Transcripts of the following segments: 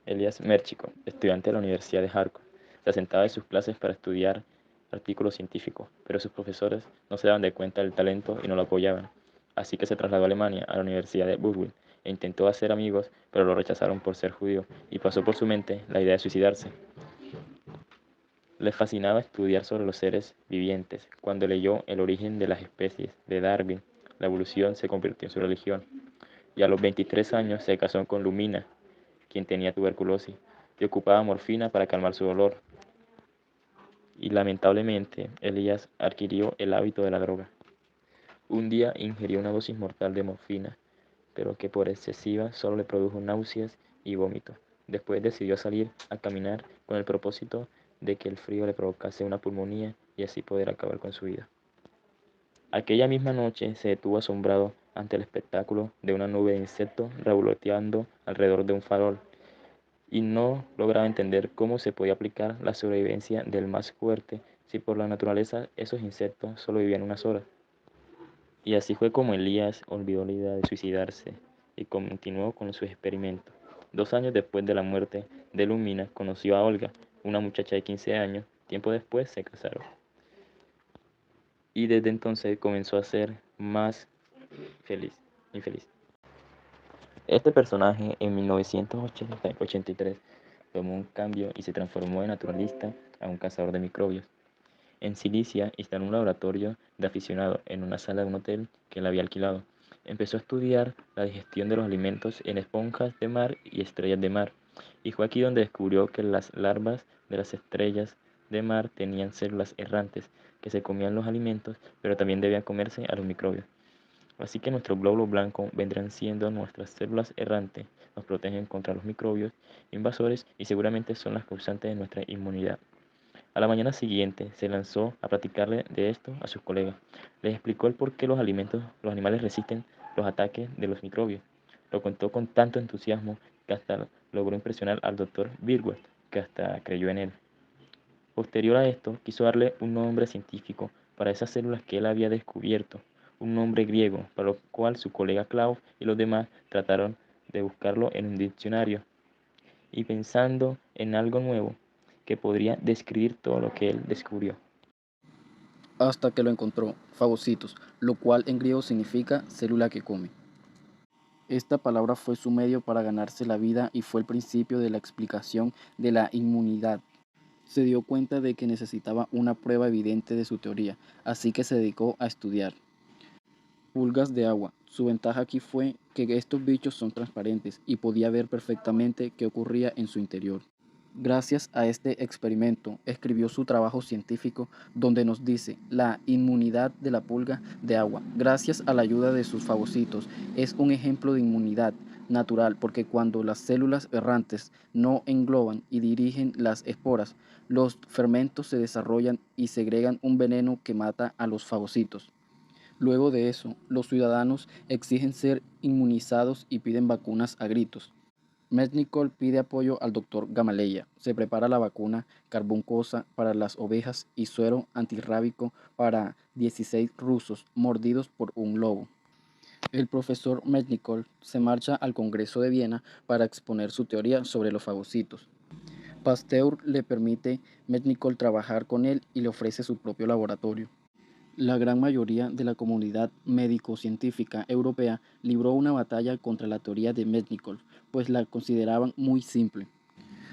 Elias Merchikov, estudiante de la Universidad de Kharkov, se asentaba en sus clases para estudiar artículos científicos, pero sus profesores no se daban de cuenta del talento y no lo apoyaban. Así que se trasladó a Alemania, a la Universidad de Budwig, e intentó hacer amigos, pero lo rechazaron por ser judío, y pasó por su mente la idea de suicidarse. Le fascinaba estudiar sobre los seres vivientes. Cuando leyó El origen de las especies de Darwin, la evolución se convirtió en su religión. Y a los 23 años se casó con Lumina, quien tenía tuberculosis, y ocupaba morfina para calmar su dolor. Y lamentablemente, Elías adquirió el hábito de la droga. Un día ingirió una dosis mortal de morfina, pero que por excesiva solo le produjo náuseas y vómitos. Después decidió salir a caminar con el propósito de que el frío le provocase una pulmonía y así poder acabar con su vida. Aquella misma noche se detuvo asombrado ante el espectáculo de una nube de insectos revoloteando alrededor de un farol y no lograba entender cómo se podía aplicar la sobrevivencia del más fuerte si por la naturaleza esos insectos solo vivían unas horas. Y así fue como Elías olvidó la idea de suicidarse y continuó con su experimento. 2 años después de la muerte de Lumina, conoció a Olga, una muchacha de 15 años. Tiempo después se casaron. Y desde entonces comenzó a ser más infeliz. Este personaje en 1983 tomó un cambio y se transformó de naturalista a un cazador de microbios. En Sicilia instaló un laboratorio de aficionados en una sala de un hotel que él había alquilado. Empezó a estudiar la digestión de los alimentos en esponjas de mar y estrellas de mar. Y fue aquí donde descubrió que las larvas de las estrellas de mar tenían células errantes que se comían los alimentos, pero también debían comerse a los microbios. Así que nuestros glóbulos blancos vendrán siendo nuestras células errantes, nos protegen contra los microbios invasores y seguramente son las causantes de nuestra inmunidad. A la mañana siguiente se lanzó a platicarle de esto a sus colegas. Les explicó el por qué los animales resisten los ataques de los microbios. Lo contó con tanto entusiasmo que hasta logró impresionar al doctor Birgwald, que hasta creyó en él. Posterior a esto, quiso darle un nombre científico para esas células que él había descubierto, un nombre griego, para lo cual su colega Klaus y los demás trataron de buscarlo en un diccionario, y pensando en algo nuevo que podría describir todo lo que él descubrió. Hasta que lo encontró, fagocitos, lo cual en griego significa célula que come. Esta palabra fue su medio para ganarse la vida y fue el principio de la explicación de la inmunidad. Se dio cuenta de que necesitaba una prueba evidente de su teoría, así que se dedicó a estudiar pulgas de agua. Su ventaja aquí fue que estos bichos son transparentes y podía ver perfectamente qué ocurría en su interior. Gracias a este experimento, escribió su trabajo científico donde nos dice la inmunidad de la pulga de agua. Gracias a la ayuda de sus fagocitos, es un ejemplo de inmunidad natural porque cuando las células errantes no engloban y dirigen las esporas, los fermentos se desarrollan y segregan un veneno que mata a los fagocitos. Luego de eso, los ciudadanos exigen ser inmunizados y piden vacunas a gritos. Mednikov pide apoyo al doctor Gamaleya. Se prepara la vacuna carbuncosa para las ovejas y suero antirrábico para 16 rusos mordidos por un lobo. El profesor Mednikov se marcha al Congreso de Viena para exponer su teoría sobre los fagocitos. Pasteur le permite Mednikov trabajar con él y le ofrece su propio laboratorio. La gran mayoría de la comunidad médico-científica europea libró una batalla contra la teoría de Mednikov, pues la consideraban muy simple.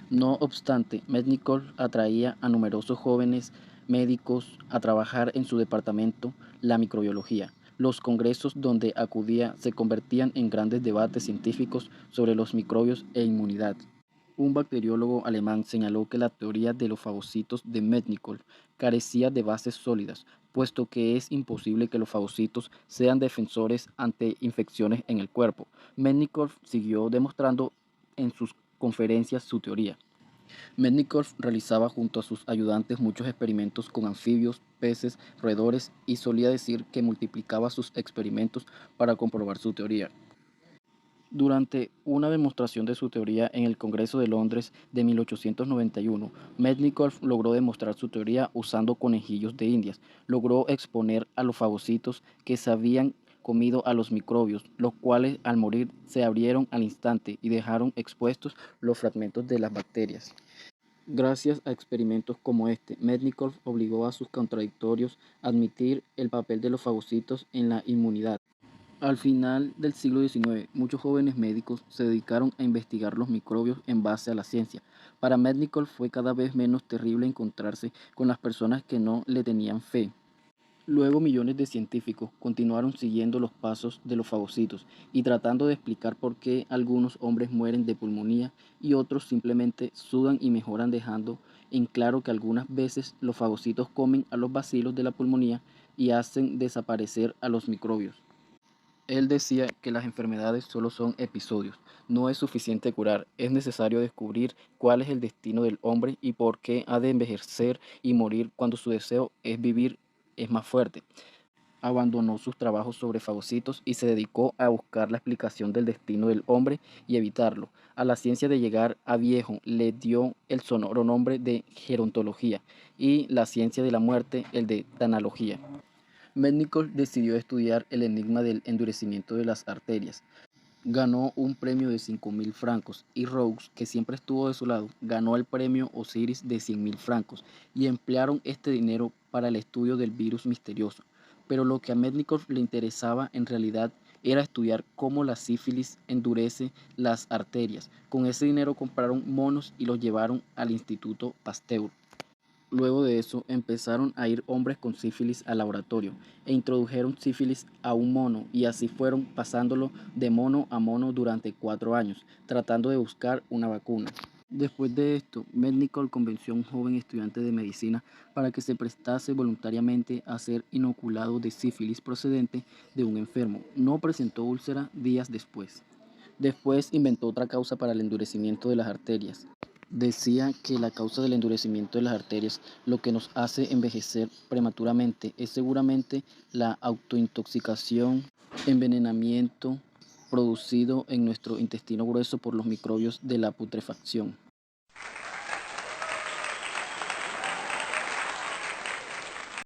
No obstante, Mednikov atraía a numerosos jóvenes médicos a trabajar en su departamento, la microbiología. Los congresos donde acudía se convertían en grandes debates científicos sobre los microbios e inmunidad. Un bacteriólogo alemán señaló que la teoría de los fagocitos de Mednikov carecía de bases sólidas, puesto que es imposible que los fagocitos sean defensores ante infecciones en el cuerpo. Mednikov siguió demostrando en sus conferencias su teoría. Mednikov realizaba junto a sus ayudantes muchos experimentos con anfibios, peces, roedores y solía decir que multiplicaba sus experimentos para comprobar su teoría. Durante una demostración de su teoría en el Congreso de Londres de 1891, Mednikov logró demostrar su teoría usando conejillos de Indias. Logró exponer a los fagocitos que sabían comido a los microbios, los cuales al morir se abrieron al instante y dejaron expuestos los fragmentos de las bacterias. Gracias a experimentos como este, Mednikov obligó a sus contradictorios a admitir el papel de los fagocitos en la inmunidad. Al final del siglo XIX, muchos jóvenes médicos se dedicaron a investigar los microbios en base a la ciencia. Para Mednikov fue cada vez menos terrible encontrarse con las personas que no le tenían fe. Luego millones de científicos continuaron siguiendo los pasos de los fagocitos y tratando de explicar por qué algunos hombres mueren de pulmonía y otros simplemente sudan y mejoran, dejando en claro que algunas veces los fagocitos comen a los bacilos de la pulmonía y hacen desaparecer a los microbios. Él decía que las enfermedades solo son episodios, no es suficiente curar, es necesario descubrir cuál es el destino del hombre y por qué ha de envejecer y morir cuando su deseo es vivir es más fuerte. Abandonó sus trabajos sobre fagocitos y se dedicó a buscar la explicación del destino del hombre y evitarlo. A la ciencia de llegar a viejo le dio el sonoro nombre de gerontología y la ciencia de la muerte el de tanología. Mednikov decidió estudiar el enigma del endurecimiento de las arterias. Ganó un premio de 5.000 francos y Rose, que siempre estuvo de su lado, ganó el premio Osiris de 100.000 francos y emplearon este dinero para el estudio del virus misterioso. Pero lo que a Mednikov le interesaba en realidad era estudiar cómo la sífilis endurece las arterias. Con ese dinero compraron monos y los llevaron al Instituto Pasteur. Luego de eso, empezaron a ir hombres con sífilis al laboratorio e introdujeron sífilis a un mono y así fueron pasándolo de mono a mono durante 4 años, tratando de buscar una vacuna. Después de esto, Mednikov convenció a un joven estudiante de medicina para que se prestase voluntariamente a ser inoculado de sífilis procedente de un enfermo. No presentó úlcera días después. Después inventó otra causa para el endurecimiento de las arterias. Decía que la causa del endurecimiento de las arterias, lo que nos hace envejecer prematuramente, es seguramente la autointoxicación, envenenamiento producido en nuestro intestino grueso por los microbios de la putrefacción.